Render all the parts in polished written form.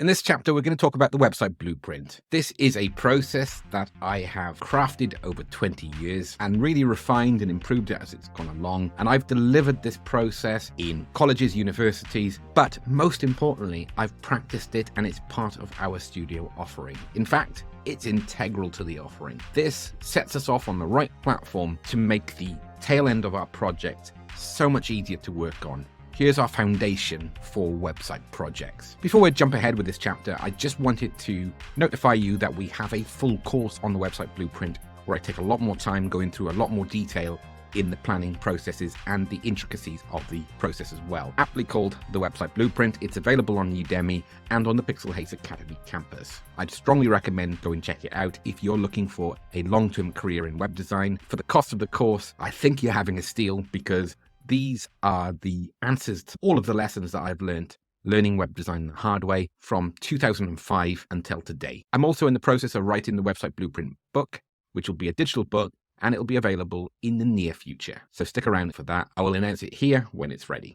In this chapter, we're going to talk about the website blueprint. This is a process that I have crafted over 20 years and really refined and improved it as it's gone along. And I've delivered this process in colleges, universities, but most importantly, I've practiced it and it's part of our studio offering. In fact, it's integral to the offering. This sets us off on the right platform to make the tail end of our project so much easier to work on. Here's our foundation for website projects. Before we jump ahead with this chapter, I just wanted to notify you that we have a full course on the website blueprint where I take a lot more time going through a lot more detail in the planning processes and the intricacies of the process as well. Aptly called the website blueprint, it's available on Udemy and on the Pixelhaze Academy campus. I'd strongly recommend go and check it out if you're looking for a long-term career in web design. For the cost of the course, I think you're having a steal because these are the answers to all of the lessons that I've learned learning web design the hard way from 2005 until today. I'm also in the process of writing the website blueprint book, which will be a digital book, and it'll be available in the near future. So stick around for that. I will announce it here when it's ready.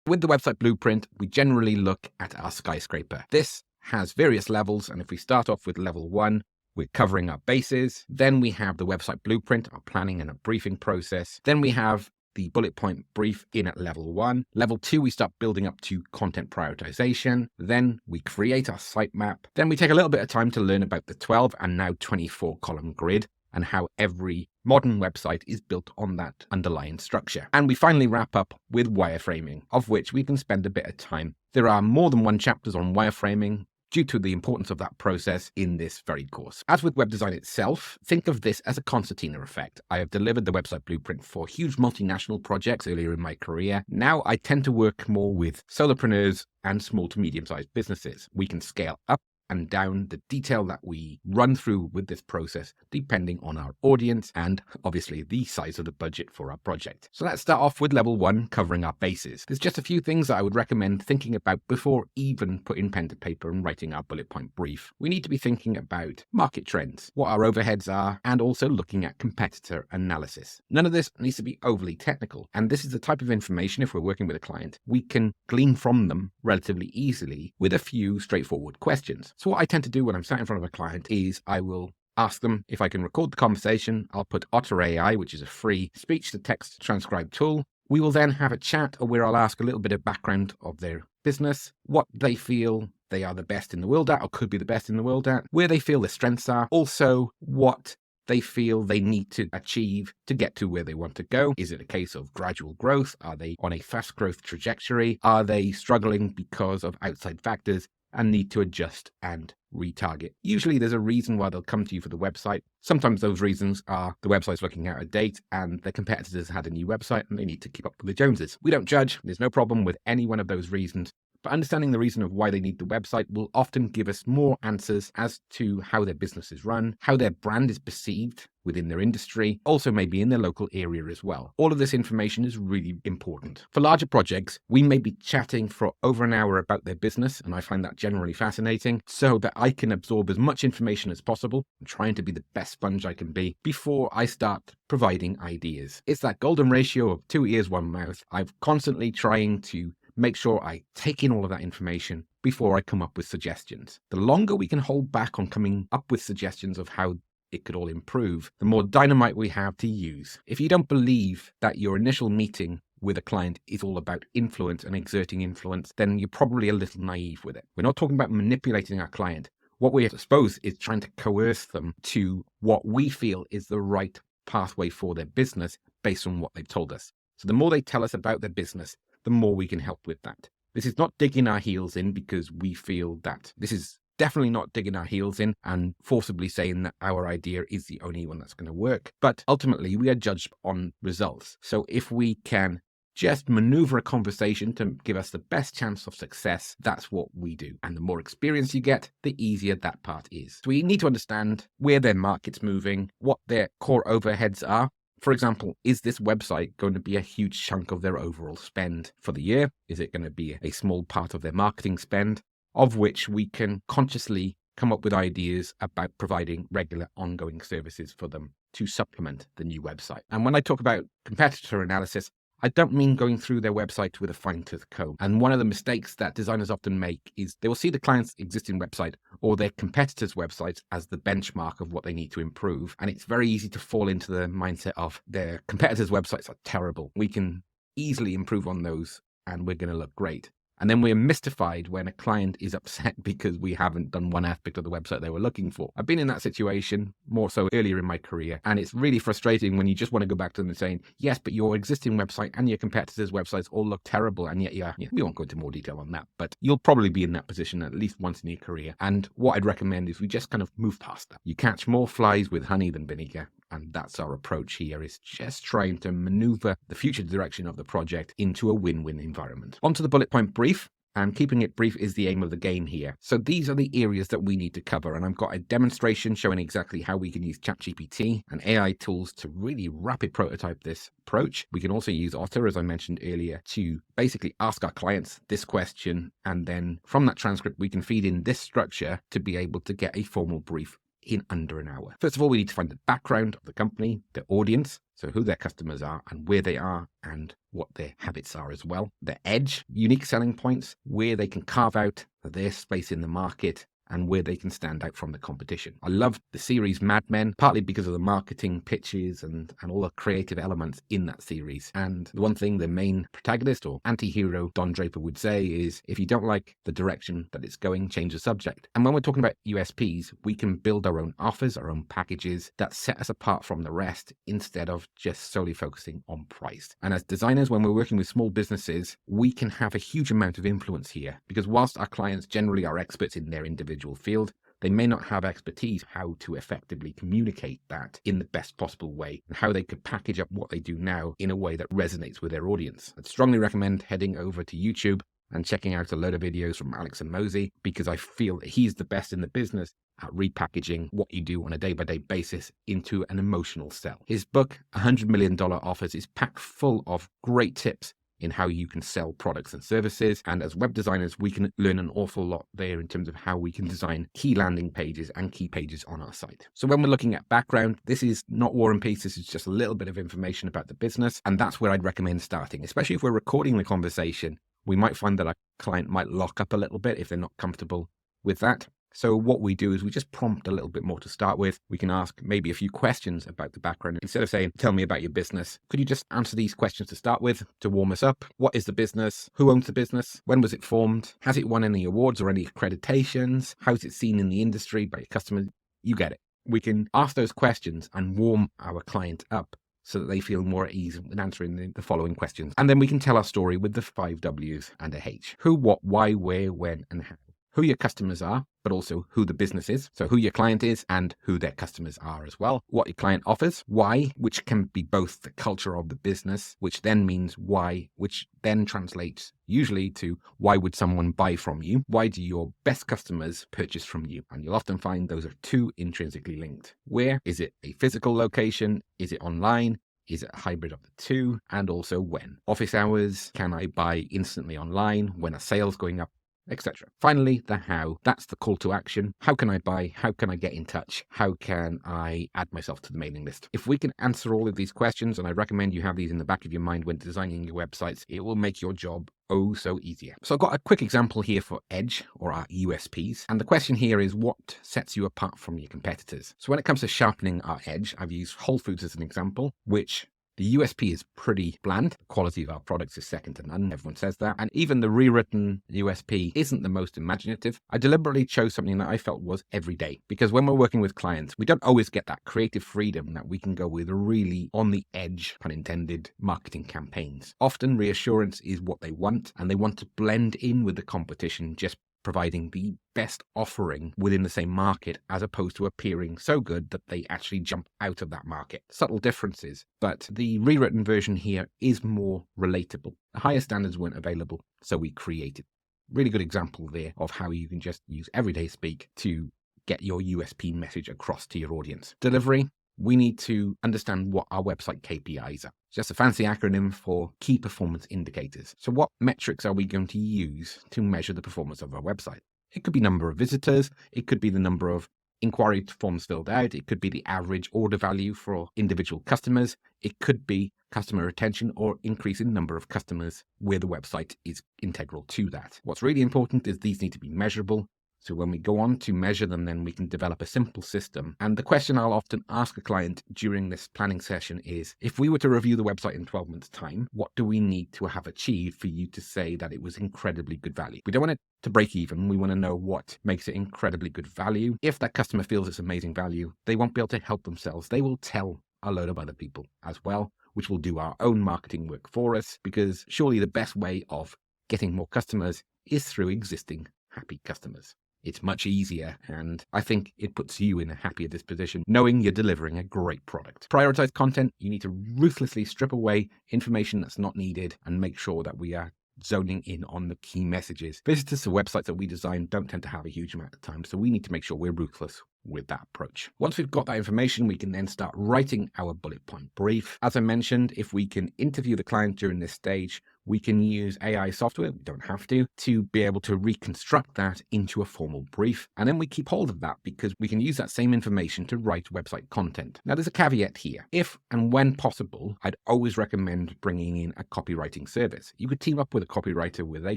With the website blueprint, we generally look at our skyscraper. This has various levels, and if we start off with level 1, we're covering our bases. Then we have the website blueprint, our planning and a briefing process. Then we have the bullet point brief in at level 1. Level 2, we start building up to content prioritization. Then we create our sitemap. Then we take a little bit of time to learn about the 12 and now 24 column grid and how every modern website is built on that underlying structure. And we finally wrap up with wireframing, of which we can spend a bit of time. There are more than one chapters on wireframing due to the importance of that process in this very course. As with web design itself, think of this as a concertina effect. I have delivered the website blueprint for huge multinational projects earlier in my career. Now I tend to work more with solopreneurs and small to medium-sized businesses. We can scale up and down the detail that we run through with this process, depending on our audience and obviously the size of the budget for our project. So let's start off with level 1, covering our bases. There's just a few things that I would recommend thinking about before even putting pen to paper and writing our bullet point brief. We need to be thinking about market trends, what our overheads are, and also looking at competitor analysis. None of this needs to be overly technical, and this is the type of information, if we're working with a client, we can glean from them relatively easily with a few straightforward questions. So what I tend to do when I'm sat in front of a client is I will ask them if I can record the conversation. I'll put Otter AI, which is a free speech-to-text transcribe tool. We will then have a chat where I'll ask a little bit of background of their business, what they feel they are the best in the world at or could be the best in the world at, where they feel their strengths are, also what they feel they need to achieve to get to where they want to go. Is it a case of gradual growth? Are they on a fast growth trajectory? Are they struggling because of outside factors and need to adjust and retarget? Usually there's a reason why they'll come to you for the website. Sometimes those reasons are the website's looking out of date and their competitors had a new website and they need to keep up with the Joneses. We don't judge. There's no problem with any one of those reasons. But understanding the reason of why they need the website will often give us more answers as to how their business is run, how their brand is perceived within their industry, also maybe in their local area as well. All of this information is really important. For larger projects, we may be chatting for over an hour about their business, and I find that generally fascinating, so that I can absorb as much information as possible, and trying to be the best sponge I can be before I start providing ideas. It's that golden ratio of 2 ears, 1 mouth. I'm constantly trying to make sure I take in all of that information before I come up with suggestions. The longer we can hold back on coming up with suggestions of how it could all improve, the more dynamite we have to use. If you don't believe that your initial meeting with a client is all about influence and exerting influence, then you're probably a little naive with it. We're not talking about manipulating our client. What we suppose is trying to coerce them to what we feel is the right pathway for their business based on what they've told us. So the more they tell us about their business, the more we can help with that. This is not digging our heels in because we feel that. This is definitely not digging our heels in and forcibly saying that our idea is the only one that's going to work. But ultimately, we are judged on results. So if we can just maneuver a conversation to give us the best chance of success, that's what we do. And the more experience you get, the easier that part is. So we need to understand where their market's moving, what their core overheads are. For example, is this website going to be a huge chunk of their overall spend for the year? Is it going to be a small part of their marketing spend, of which we can consciously come up with ideas about providing regular ongoing services for them to supplement the new website? And when I talk about competitor analysis, I don't mean going through their website with a fine-tooth comb. And one of the mistakes that designers often make is they will see the client's existing website or their competitors' websites as the benchmark of what they need to improve. And it's very easy to fall into the mindset of their competitors' websites are terrible. We can easily improve on those and we're going to look great. And then we're mystified when a client is upset because we haven't done one aspect of the website they were looking for. I've been in that situation more so earlier in my career. And it's really frustrating when you just want to go back to them and saying, yes, but your existing website and your competitors' websites all look terrible. And yet, yeah, we won't go into more detail on that, but you'll probably be in that position at least once in your career. And what I'd recommend is we just kind of move past that. You catch more flies with honey than vinegar. And that's our approach here, is just trying to maneuver the future direction of the project into a win-win environment. Onto the bullet point brief. And keeping it brief is the aim of the game here. So these are the areas that we need to cover. And I've got a demonstration showing exactly how we can use ChatGPT and AI tools to really rapid prototype this approach. We can also use Otter, as I mentioned earlier, to basically ask our clients this question. And then from that transcript, we can feed in this structure to be able to get a formal brief in under an hour. First of all, we need to find the background of the company, the audience, so who their customers are and where they are and what their habits are as well. Their edge, unique selling points, where they can carve out their space in the market and where they can stand out from the competition. I love the series Mad Men, partly because of the marketing pitches and all the creative elements in that series. And the one thing the main protagonist or anti-hero Don Draper would say is, if you don't like the direction that it's going, change the subject. And when we're talking about USPs, we can build our own offers, our own packages that set us apart from the rest instead of just solely focusing on price. And as designers, when we're working with small businesses, we can have a huge amount of influence here, because whilst our clients generally are experts in their individual field, they may not have expertise how to effectively communicate that in the best possible way and how they could package up what they do now in a way that resonates with their audience. I'd strongly recommend heading over to YouTube and checking out a load of videos from Alex and Mosey, because I feel that he's the best in the business at repackaging what you do on a day-by-day basis into an emotional sell. His book, $100 Million Offers, is packed full of great tips in how you can sell products and services. And as web designers, we can learn an awful lot there in terms of how we can design key landing pages and key pages on our site. So when we're looking at background, this is not War and Peace. This is just a little bit of information about the business. And that's where I'd recommend starting, especially if we're recording the conversation. We might find that our client might lock up a little bit if they're not comfortable with that. So what we do is we just prompt a little bit more to start with. We can ask maybe a few questions about the background. Instead of saying, tell me about your business, could you just answer these questions to start with to warm us up? What is the business? Who owns the business? When was it formed? Has it won any awards or any accreditations? How is it seen in the industry by your customers? You get it. We can ask those questions and warm our client up so that they feel more at ease in answering the following questions. And then we can tell our story with the 5 W's and a H. Who, what, why, where, when, and how. Who your customers are, but also who the business is. So who your client is and who their customers are as well. What your client offers, why, which can be both the culture of the business, which then means why, which then translates usually to why would someone buy from you? Why do your best customers purchase from you? And you'll often find those are two intrinsically linked. Where? Is it a physical location? Is it online? Is it a hybrid of the two? And also when? Office hours? Can I buy instantly online? When are sales going up? Etc. Finally, the how. That's the call to action. How can I buy? How can I get in touch? How can I add myself to the mailing list? If we can answer all of these questions, and I recommend you have these in the back of your mind when designing your websites, it will make your job oh so easier. So I've got a quick example here for Edge, or our USPs. And the question here is, what sets you apart from your competitors? So when it comes to sharpening our edge, I've used Whole Foods as an example, which the USP is pretty bland. The quality of our products is second to none. Everyone says that. And even the rewritten USP isn't the most imaginative. I deliberately chose something that I felt was everyday, because when we're working with clients, we don't always get that creative freedom that we can go with really on the edge, pun intended, marketing campaigns. Often reassurance is what they want, and they want to blend in with the competition, just providing the best offering within the same market, as opposed to appearing so good that they actually jump out of that market. Subtle differences, but the rewritten version here is more relatable. The higher standards weren't available, so we created. Really good example there of how you can just use everyday speak to get your USP message across to your audience. Delivery. We need to understand what our website KPIs are. It's just a fancy acronym for key performance indicators. So what metrics are we going to use to measure the performance of our website? It could be number of visitors. It could be the number of inquiry forms filled out. It could be the average order value for individual customers. It could be customer retention or increase in number of customers where the website is integral to that. What's really important is these need to be measurable. So when we go on to measure them, then we can develop a simple system. And the question I'll often ask a client during this planning session is, if we were to review the website in 12 months' time, what do we need to have achieved for you to say that it was incredibly good value? We don't want it to break even. We want to know what makes it incredibly good value. If that customer feels it's amazing value, they won't be able to help themselves. They will tell a load of other people as well, which will do our own marketing work for us, because surely the best way of getting more customers is through existing happy customers. It's much easier, and I think it puts you in a happier disposition knowing you're delivering a great product. Prioritize content. You need to ruthlessly strip away information that's not needed and make sure that we are zoning in on the key messages. Visitors to websites that we design don't tend to have a huge amount of time, so we need to make sure we're ruthless with that approach. Once we've got that information, we can then start writing our bullet point brief. As I mentioned, if we can interview the client during this stage, we can use AI software, we don't have to be able to reconstruct that into a formal brief. And then we keep hold of that because we can use that same information to write website content. Now, there's a caveat here. If and when possible, I'd always recommend bringing in a copywriting service. You could team up with a copywriter where they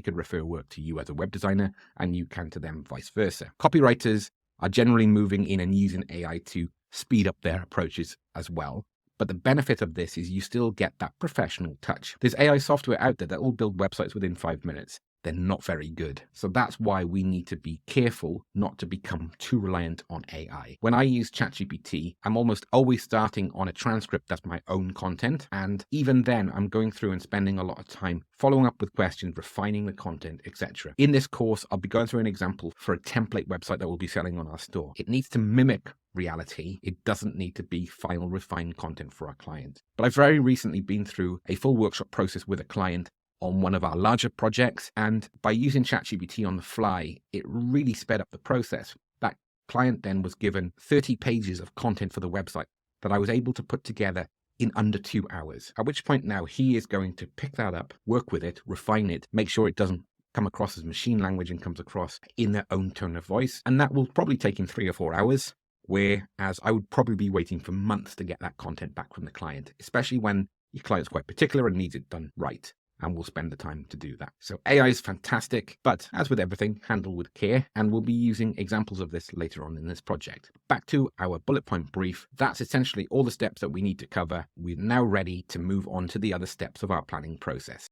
could refer work to you as a web designer and you can to them vice versa. Copywriters are generally moving in and using AI to speed up their approaches as well. But the benefit of this is you still get that professional touch. There's AI software out there that will build websites within 5 minutes. They're not very good. So that's why we need to be careful not to become too reliant on AI. When I use ChatGPT, I'm almost always starting on a transcript that's my own content. And even then, I'm going through and spending a lot of time following up with questions, refining the content, etc. In this course, I'll be going through an example for a template website that we'll be selling on our store. It needs to mimic reality. It doesn't need to be final refined content for our client. But I've very recently been through a full workshop process with a client on one of our larger projects, and by using ChatGPT on the fly, it really sped up the process. That client then was given 30 pages of content for the website that I was able to put together in under 2 hours, at which point now he is going to pick that up, work with it, refine it, make sure it doesn't come across as machine language and comes across in their own tone of voice. And that will probably take him 3 or 4 hours. Whereas I would probably be waiting for months to get that content back from the client, especially when your client's quite particular and needs it done right, and we'll spend the time to do that. So AI is fantastic, but as with everything, handle with care, and we'll be using examples of this later on in this project. Back to our bullet point brief. That's essentially all the steps that we need to cover. We're now ready to move on to the other steps of our planning process.